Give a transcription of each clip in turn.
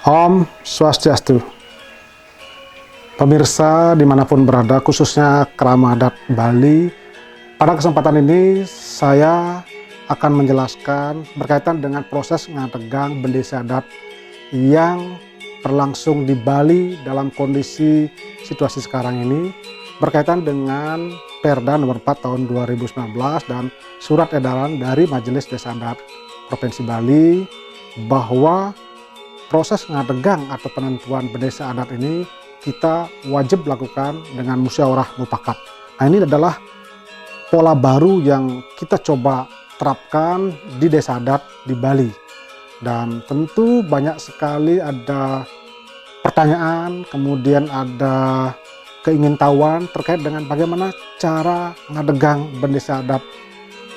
Om Swastiastu. Pemirsa dimanapun berada, khususnya kerama adat Bali, pada kesempatan ini saya akan menjelaskan berkaitan dengan proses ngadegang bendesa adat yang berlangsung di Bali dalam kondisi situasi sekarang ini berkaitan dengan Perda nomor 4 tahun 2019 dan surat edaran dari Majelis Desa Adat Provinsi Bali bahwa proses ngadegang atau penentuan bendesa adat ini kita wajib lakukan dengan musyawarah mufakat. Nah, ini adalah pola baru yang kita coba terapkan di desa adat di Bali. Dan tentu banyak sekali ada pertanyaan, kemudian ada keingintahuan terkait dengan bagaimana cara ngadegang bendesa adat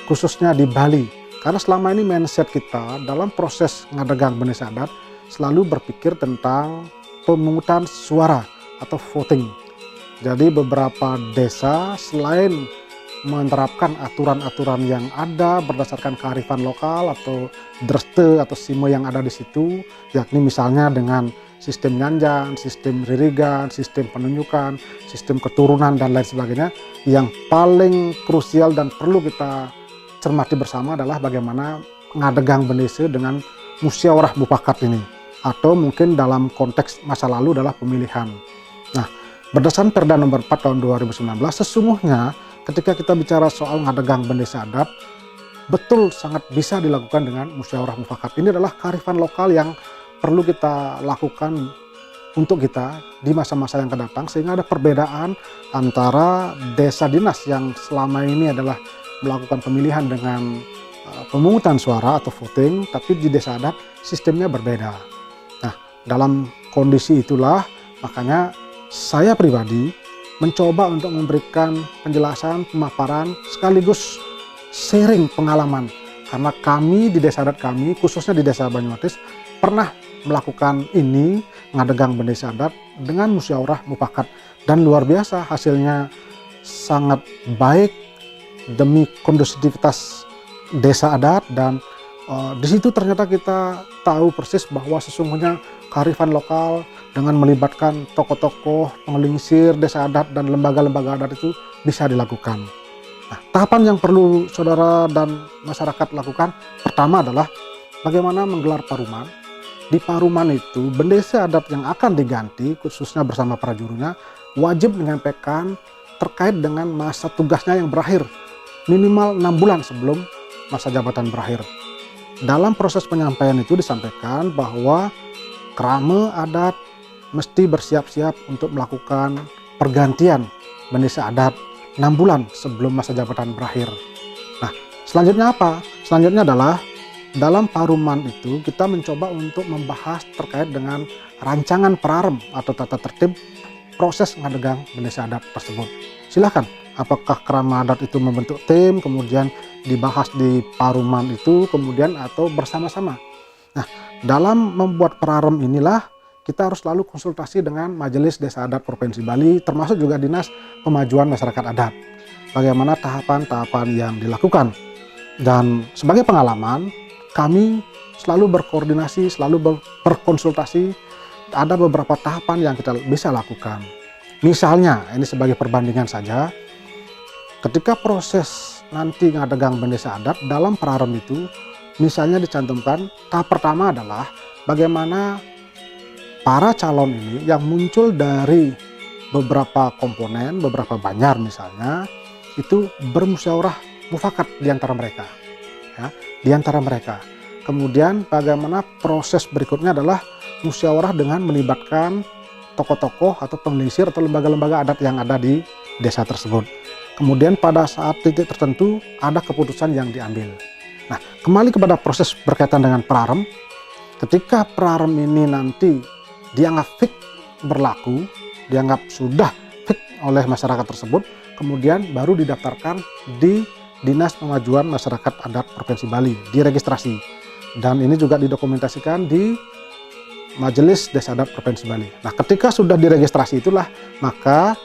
khususnya di Bali. Karena selama ini mindset kita dalam proses ngadegang bendesa adat selalu berpikir tentang pemungutan suara atau voting. Jadi beberapa desa selain menerapkan aturan-aturan yang ada berdasarkan kearifan lokal atau dreste atau simo yang ada di situ, yakni misalnya dengan sistem nyanjan, sistem ririgan, sistem penunjukan, sistem keturunan dan lain sebagainya, yang paling krusial dan perlu kita cermati bersama adalah bagaimana ngadegang bendesa dengan musyawarah mufakat ini, atau mungkin dalam konteks masa lalu adalah pemilihan. Nah, berdasarkan Perda nomor 4 tahun 2019, sesungguhnya ketika kita bicara soal ngadegang bendesa adat, betul sangat bisa dilakukan dengan musyawarah mufakat. Ini adalah kearifan lokal yang perlu kita lakukan untuk kita di masa-masa yang akan datang, sehingga ada perbedaan antara desa dinas yang selama ini adalah melakukan pemilihan dengan pemungutan suara atau voting, tapi di desa adat sistemnya berbeda. Dalam kondisi itulah makanya saya pribadi mencoba untuk memberikan penjelasan, pemaparan sekaligus sharing pengalaman, karena kami di desa adat kami, khususnya di desa Banyumatis, pernah melakukan ini, ngadegang bendesa adat dengan musyawarah mufakat, dan luar biasa hasilnya sangat baik demi kondusivitas desa adat. Dan di situ ternyata kita tahu persis bahwa sesungguhnya kearifan lokal dengan melibatkan tokoh-tokoh, penglingsir desa adat dan lembaga-lembaga adat itu bisa dilakukan. Nah, tahapan yang perlu saudara dan masyarakat lakukan pertama adalah bagaimana menggelar paruman. Di paruman itu bendesa adat yang akan diganti khususnya bersama para jurunya wajib menyampaikan terkait dengan masa tugasnya yang berakhir minimal 6 bulan sebelum masa jabatan berakhir. Dalam proses penyampaian itu disampaikan bahwa kerama adat mesti bersiap-siap untuk melakukan pergantian bendesa adat 6 bulan sebelum masa jabatan berakhir. Nah, selanjutnya apa? Selanjutnya adalah dalam paruman itu kita mencoba untuk membahas terkait dengan rancangan prarem atau tata tertib proses ngadegang bendesa adat tersebut. Silakan, apakah kerama adat itu membentuk tim, kemudian dibahas di paruman itu, kemudian atau bersama-sama. Nah, dalam membuat prarem inilah kita harus selalu konsultasi dengan Majelis Desa Adat Provinsi Bali, termasuk juga Dinas Pemajuan Masyarakat Adat. Bagaimana tahapan-tahapan yang dilakukan. Dan sebagai pengalaman, kami selalu berkoordinasi, selalu berkonsultasi, ada beberapa tahapan yang kita bisa lakukan. Misalnya, ini sebagai perbandingan saja, ketika proses nanti ngadegang bendesa adat dalam prarem itu, misalnya dicantumkan tahap pertama adalah bagaimana para calon ini yang muncul dari beberapa komponen, beberapa banjar misalnya, itu bermusyawarah mufakat di antara mereka. Ya, di antara mereka. Kemudian bagaimana proses berikutnya adalah musyawarah dengan melibatkan tokoh-tokoh atau penglingsir atau lembaga-lembaga adat yang ada di desa tersebut. Kemudian pada saat titik tertentu ada keputusan yang diambil. Nah, kembali kepada proses berkaitan dengan prarem. Ketika prarem ini nanti dianggap fix berlaku, dianggap sudah fix oleh masyarakat tersebut, kemudian baru didaftarkan di Dinas Pemajuan Masyarakat Adat Provinsi Bali, diregistrasi. Dan ini juga didokumentasikan di Majelis Desa Adat Provinsi Bali. Nah, ketika sudah diregistrasi itulah, maka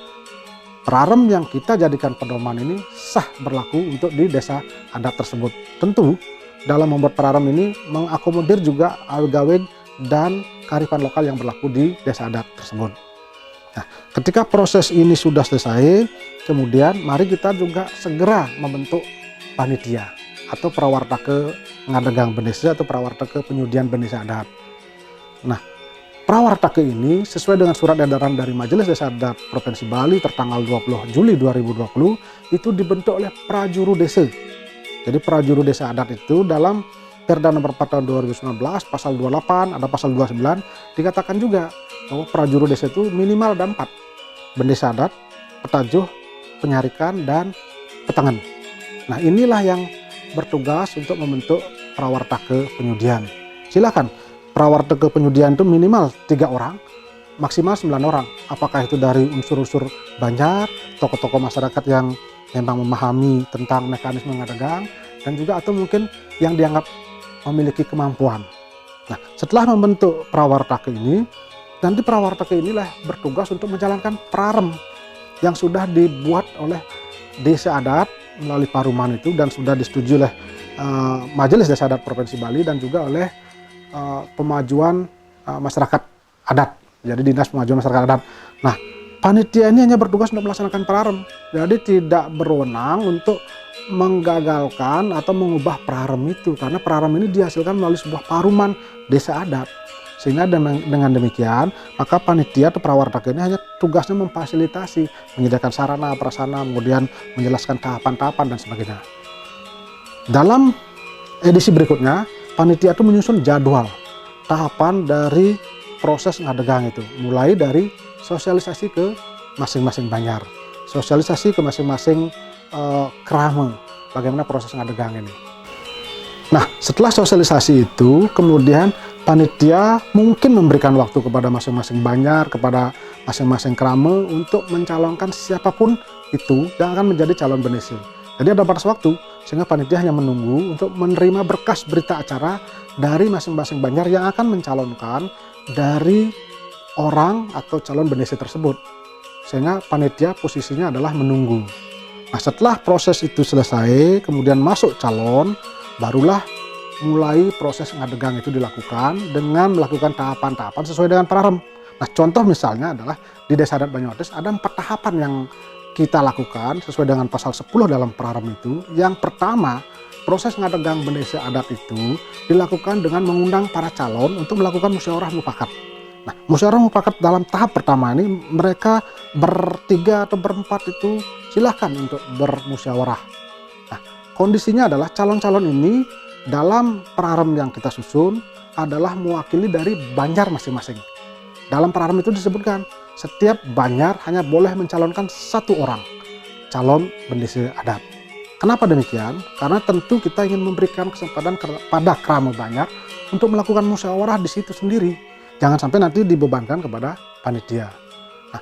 prarem yang kita jadikan pedoman ini sah berlaku untuk di desa adat tersebut. Tentu dalam membuat prarem ini mengakomodir juga gawe dan kearifan lokal yang berlaku di desa adat tersebut. Nah, ketika proses ini sudah selesai, kemudian mari kita juga segera membentuk panitia atau prawartake ngadegang bendesa atau prawartake penyudian bendesa adat. Nah, prawartake ini sesuai dengan surat edaran dari Majelis Desa Adat Provinsi Bali tertanggal 20 Juli 2020 itu dibentuk oleh prajuru desa. Jadi prajuru desa adat itu dalam Perda nomor 4 tahun 2019 pasal 28 ada pasal 29 dikatakan juga bahwa prajuru desa itu minimal ada 4, bendesa adat, petajuh, penyarikan, dan petangan. Nah, inilah yang bertugas untuk membentuk prawartake penyudian. Silakan, prawartake penyudian itu minimal 3 orang, maksimal 9 orang. Apakah itu dari unsur-unsur Banjar, tokoh-tokoh masyarakat yang memang memahami tentang mekanisme ngadegang, dan juga atau mungkin yang dianggap memiliki kemampuan. Nah, setelah membentuk prawartake ini, nanti prawartake inilah bertugas untuk menjalankan prarem yang sudah dibuat oleh desa adat melalui paruman itu dan sudah disetujui oleh Majelis Desa Adat Provinsi Bali dan juga oleh pemajuan masyarakat adat. Jadi Dinas Pemajuan Masyarakat Adat. Nah, panitia ini hanya bertugas untuk melaksanakan prarem. Jadi tidak berwenang untuk menggagalkan atau mengubah prarem itu, karena prarem ini dihasilkan melalui sebuah paruman desa adat. Sehingga dengan demikian maka panitia atau prawartake ini hanya tugasnya memfasilitasi, menyediakan sarana prasarana, kemudian menjelaskan tahapan-tahapan dan sebagainya. Dalam edisi berikutnya panitia itu menyusun jadwal tahapan dari proses ngadegang itu, mulai dari sosialisasi ke masing-masing banjar, sosialisasi ke masing-masing kerama, bagaimana proses ngadegang ini. Nah, setelah sosialisasi itu, kemudian panitia mungkin memberikan waktu kepada masing-masing banjar, kepada masing-masing kerama untuk mencalonkan siapapun itu yang akan menjadi calon bendesa. Jadi ada batas waktu, sehingga panitia hanya menunggu untuk menerima berkas berita acara dari masing-masing banjar yang akan mencalonkan dari orang atau calon bendesa tersebut. Sehingga panitia posisinya adalah menunggu. Nah, setelah proses itu selesai, kemudian masuk calon, barulah mulai proses ngadegang itu dilakukan dengan melakukan tahapan-tahapan sesuai dengan prarem. Nah, contoh misalnya adalah di Desa Adat Banyuates ada 4 tahapan yang kita lakukan sesuai dengan pasal 10 dalam prarem itu. Yang pertama, proses ngadegang bendesa adat itu dilakukan dengan mengundang para calon untuk melakukan musyawarah mufakat. Nah, musyawarah mufakat dalam tahap pertama ini mereka bertiga atau berempat itu silahkan untuk bermusyawarah. Nah, kondisinya adalah calon-calon ini dalam prarem yang kita susun adalah mewakili dari banjar masing-masing. Dalam prarem itu disebutkan setiap banjar hanya boleh mencalonkan 1 orang calon bendesa adat. Kenapa demikian? Karena tentu kita ingin memberikan kesempatan kepada kerama banjar untuk melakukan musyawarah di situ sendiri. Jangan sampai nanti dibebankan kepada panitia. Nah,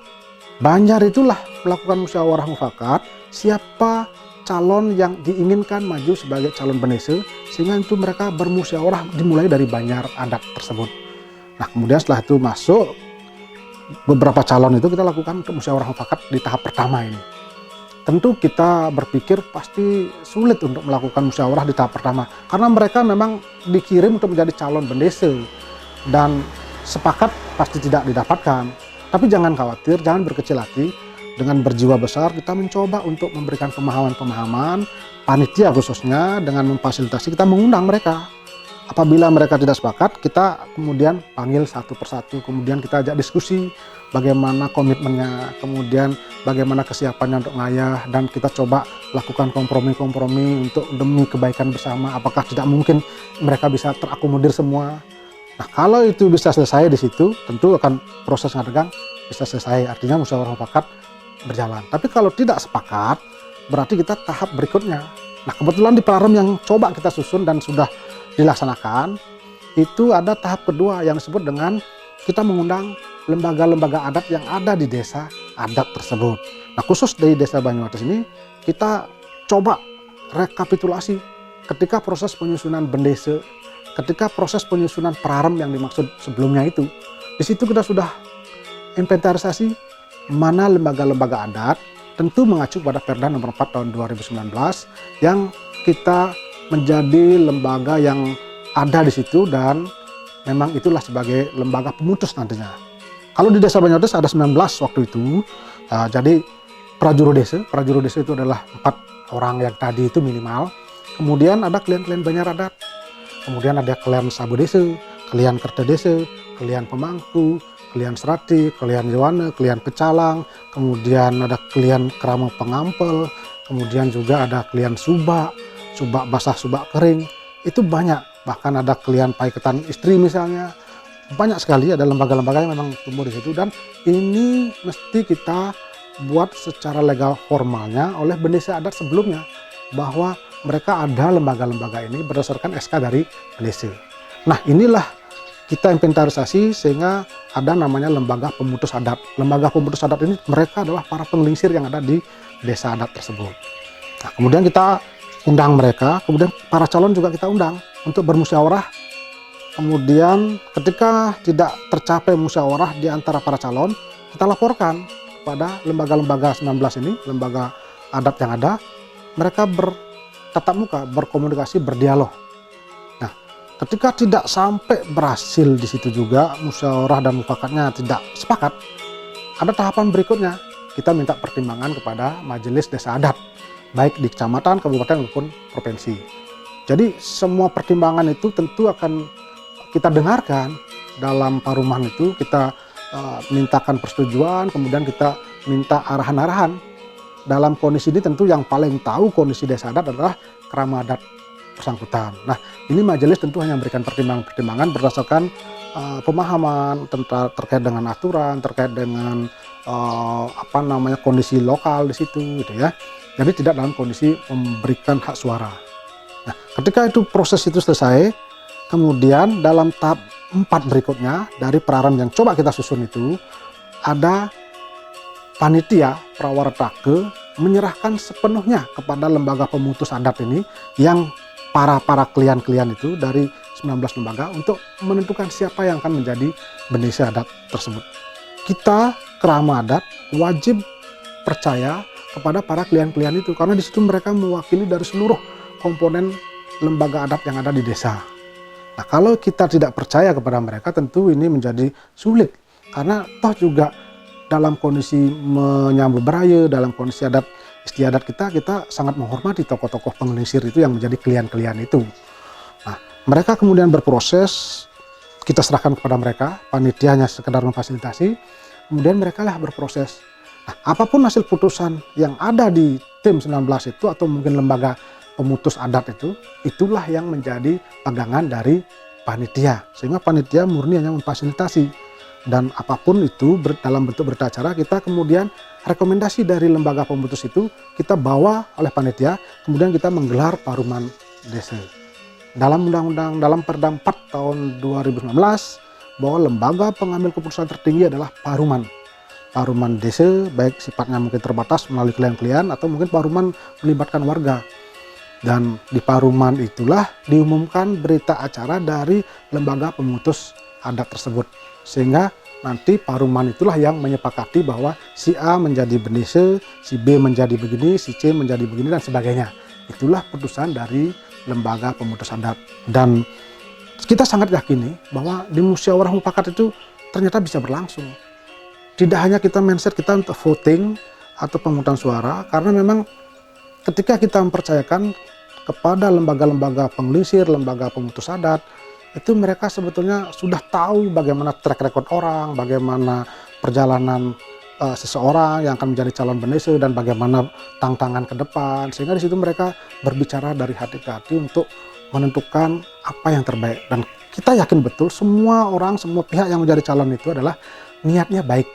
banjar itulah melakukan musyawarah mufakat siapa calon yang diinginkan maju sebagai calon bendesa, sehingga itu mereka bermusyawarah dimulai dari banjar adat tersebut. Nah, kemudian setelah itu masuk beberapa calon itu kita lakukan untuk musyawarah mufakat di tahap pertama ini. Tentu kita berpikir pasti sulit untuk melakukan musyawarah di tahap pertama karena mereka memang dikirim untuk menjadi calon bendesa dan sepakat pasti tidak didapatkan. Tapi jangan khawatir, jangan berkecil hati. Dengan berjiwa besar kita mencoba untuk memberikan pemahaman-pemahaman, panitia khususnya dengan memfasilitasi, kita mengundang mereka. Apabila mereka tidak sepakat, kita kemudian panggil satu persatu, kemudian kita ajak diskusi bagaimana komitmennya, kemudian bagaimana kesiapannya untuk ngayah, dan kita coba lakukan kompromi-kompromi untuk demi kebaikan bersama. Apakah tidak mungkin mereka bisa terakomodir semua? Nah, kalau itu bisa selesai di situ, tentu akan proses ngadegang bisa selesai, artinya musyawarah mufakat berjalan. Tapi kalau tidak sepakat, berarti kita tahap berikutnya. Nah, kebetulan di prarem yang coba kita susun dan sudah dilaksanakan, itu ada tahap kedua yang disebut dengan kita mengundang lembaga-lembaga adat yang ada di desa adat tersebut. Nah, khusus dari Desa Banyuates ini, kita coba rekapitulasi ketika proses penyusunan bendesa, ketika proses penyusunan prarem yang dimaksud sebelumnya itu. Di situ kita sudah inventarisasi mana lembaga-lembaga adat, tentu mengacu pada Perda nomor 4 tahun 2019 yang kita menjadi lembaga yang ada di situ dan memang itulah sebagai lembaga pemutus nantinya. Kalau di Desa Banjardes ada 19 waktu itu, jadi prajuru desa itu adalah 4 orang yang tadi itu minimal. Kemudian ada klien-klien Banjar Adat, kemudian ada klien Sabu Desa, klien Kerta Desa, klien Pemangku, klien Serati, klien Jawana, klien Pecalang, kemudian ada klien Kerama Pengampel, kemudian juga ada klien Subak basah, subak kering, itu banyak. Bahkan ada klien Paiketan Istri misalnya, banyak sekali ada lembaga-lembaga yang memang tumbuh di situ, dan ini mesti kita buat secara legal formalnya oleh Bendesa Adat sebelumnya, bahwa mereka ada lembaga-lembaga ini berdasarkan SK dari Bendesa. Nah, inilah kita inventarisasi sehingga ada namanya lembaga pemutus adat. Lembaga pemutus adat ini mereka adalah para penglingsir yang ada di desa adat tersebut. Nah, kemudian kita undang mereka, kemudian para calon juga kita undang untuk bermusyawarah. Kemudian ketika tidak tercapai musyawarah di antara para calon, kita laporkan kepada lembaga-lembaga 19 ini, lembaga adat yang ada, mereka bertatap muka, berkomunikasi, berdialog. Nah, ketika tidak sampai berhasil di situ juga, musyawarah dan mufakatnya tidak sepakat, ada tahapan berikutnya, kita minta pertimbangan kepada Majelis Desa Adat, baik di kecamatan, kabupaten maupun provinsi. Jadi semua pertimbangan itu tentu akan kita dengarkan dalam paruman itu, kita mintakan persetujuan, kemudian kita minta arahan-arahan. Dalam kondisi ini tentu yang paling tahu kondisi desa adat adalah kerama adat bersangkutan. Nah, ini majelis tentu hanya memberikan pertimbangan berdasarkan pemahaman terkait dengan aturan, terkait dengan kondisi lokal di situ, gitu ya. Jadi tidak dalam kondisi memberikan hak suara. Nah, ketika itu proses itu selesai, kemudian dalam tahap 4 berikutnya dari peraran yang coba kita susun itu, ada panitia prawaretake menyerahkan sepenuhnya kepada lembaga pemutus adat ini, yang para klien-klien itu dari 19 lembaga, untuk menentukan siapa yang akan menjadi bendesa adat tersebut. Kita kerama adat wajib percaya kepada para klien-klien itu, karena di situ mereka mewakili dari seluruh komponen lembaga adat yang ada di desa. Nah, kalau kita tidak percaya kepada mereka, tentu ini menjadi sulit, karena toh juga dalam kondisi menyambut beraya, dalam kondisi adat istiadat kita sangat menghormati tokoh-tokoh penglingsir itu yang menjadi klien-klien itu. Nah, mereka kemudian berproses, kita serahkan kepada mereka, panitia hanya sekedar memfasilitasi, kemudian mereka lah berproses. Nah, apapun hasil putusan yang ada di tim 19 itu, atau mungkin lembaga pemutus adat itu, itulah yang menjadi pegangan dari panitia, sehingga panitia murni hanya memfasilitasi, dan apapun itu dalam bentuk berita acara, kita kemudian rekomendasi dari lembaga pemutus itu kita bawa oleh panitia, kemudian kita menggelar paruman desa. Dalam undang-undang, dalam Perda 4 tahun 2019, bahwa lembaga pengambil keputusan tertinggi adalah paruman desa, baik sifatnya mungkin terbatas melalui klien-klien atau mungkin paruman melibatkan warga. Dan di paruman itulah diumumkan berita acara dari lembaga pemutus adat tersebut, sehingga nanti paruman itulah yang menyepakati bahwa si A menjadi bendesa, si B menjadi begini, si C menjadi begini, dan sebagainya. Itulah putusan dari lembaga pemutus adat. Dan kita sangat yakini bahwa di musyawarah mufakat itu ternyata bisa berlangsung. Tidak hanya kita mindset kita untuk voting atau pemungutan suara, karena memang ketika kita mempercayakan kepada lembaga-lembaga penglingsir, lembaga pemutus adat, itu mereka sebetulnya sudah tahu bagaimana track record orang, bagaimana perjalanan seseorang yang akan menjadi calon bendesa, dan bagaimana tantangan ke depan, sehingga di situ mereka berbicara dari hati ke hati untuk menentukan apa yang terbaik. Dan kita yakin betul semua orang, semua pihak yang menjadi calon itu adalah niatnya baik,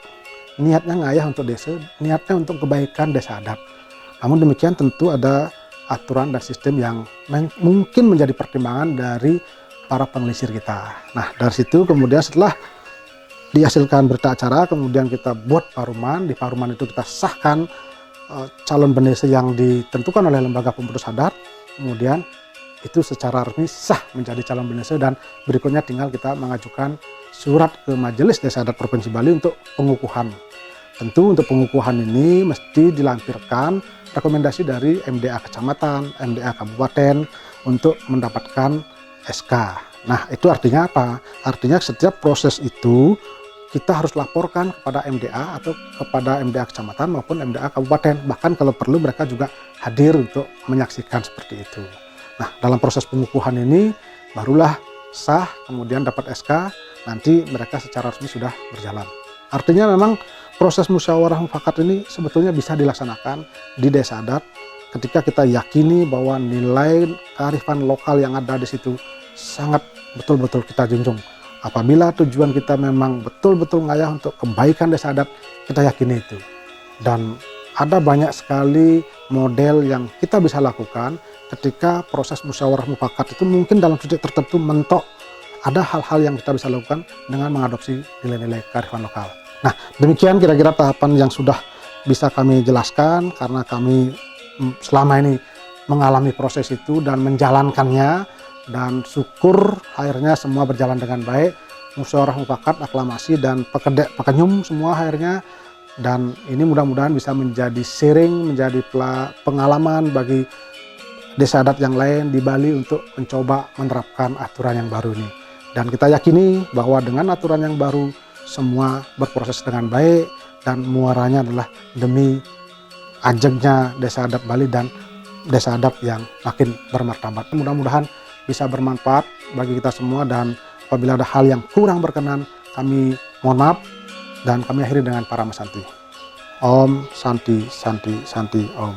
niatnya ngayah untuk desa, niatnya untuk kebaikan desa adat. Namun demikian tentu ada aturan dan sistem yang mungkin menjadi pertimbangan dari para penglingsir kita. Nah, dari situ kemudian setelah dihasilkan berita acara, kemudian kita buat paruman. Di paruman itu kita sahkan calon bendesa yang ditentukan oleh lembaga pemutus adat. Kemudian itu secara resmi sah menjadi calon bendesa, dan berikutnya tinggal kita mengajukan surat ke Majelis Desa Adat Provinsi Bali untuk pengukuhan. Tentu untuk pengukuhan ini mesti dilampirkan rekomendasi dari MDA Kecamatan, MDA Kabupaten untuk mendapatkan SK. Nah, itu artinya apa? Artinya setiap proses itu kita harus laporkan kepada MDA atau kepada MDA kecamatan maupun MDA kabupaten. Bahkan kalau perlu mereka juga hadir untuk menyaksikan seperti itu. Nah, dalam proses pengukuhan ini barulah sah, kemudian dapat SK, nanti mereka secara resmi sudah berjalan. Artinya memang proses musyawarah mufakat ini sebetulnya bisa dilaksanakan di desa adat ketika kita yakini bahwa nilai kearifan lokal yang ada di situ sangat betul-betul kita junjung. Apabila tujuan kita memang betul-betul ngayah untuk kebaikan desa adat, kita yakini itu. Dan ada banyak sekali model yang kita bisa lakukan ketika proses musyawarah mufakat itu mungkin dalam titik tertentu mentok. Ada hal-hal yang kita bisa lakukan dengan mengadopsi nilai-nilai kearifan lokal. Nah, demikian kira-kira tahapan yang sudah bisa kami jelaskan karena kami selama ini mengalami proses itu dan menjalankannya. Dan syukur akhirnya semua berjalan dengan baik, musyawarah mufakat, aklamasi, dan pekedek pekenyum semua akhirnya. Dan ini mudah-mudahan bisa menjadi sharing, menjadi pengalaman bagi desa adat yang lain di Bali untuk mencoba menerapkan aturan yang baru ini. Dan kita yakini bahwa dengan aturan yang baru semua berproses dengan baik dan muaranya adalah demi ajegnya desa adat Bali dan desa adat yang makin bermartabat. Mudah-mudahan bisa bermanfaat bagi kita semua, dan apabila ada hal yang kurang berkenan kami mohon maaf, dan kami akhiri dengan para Masanti. Om Santi Santi Santi Om.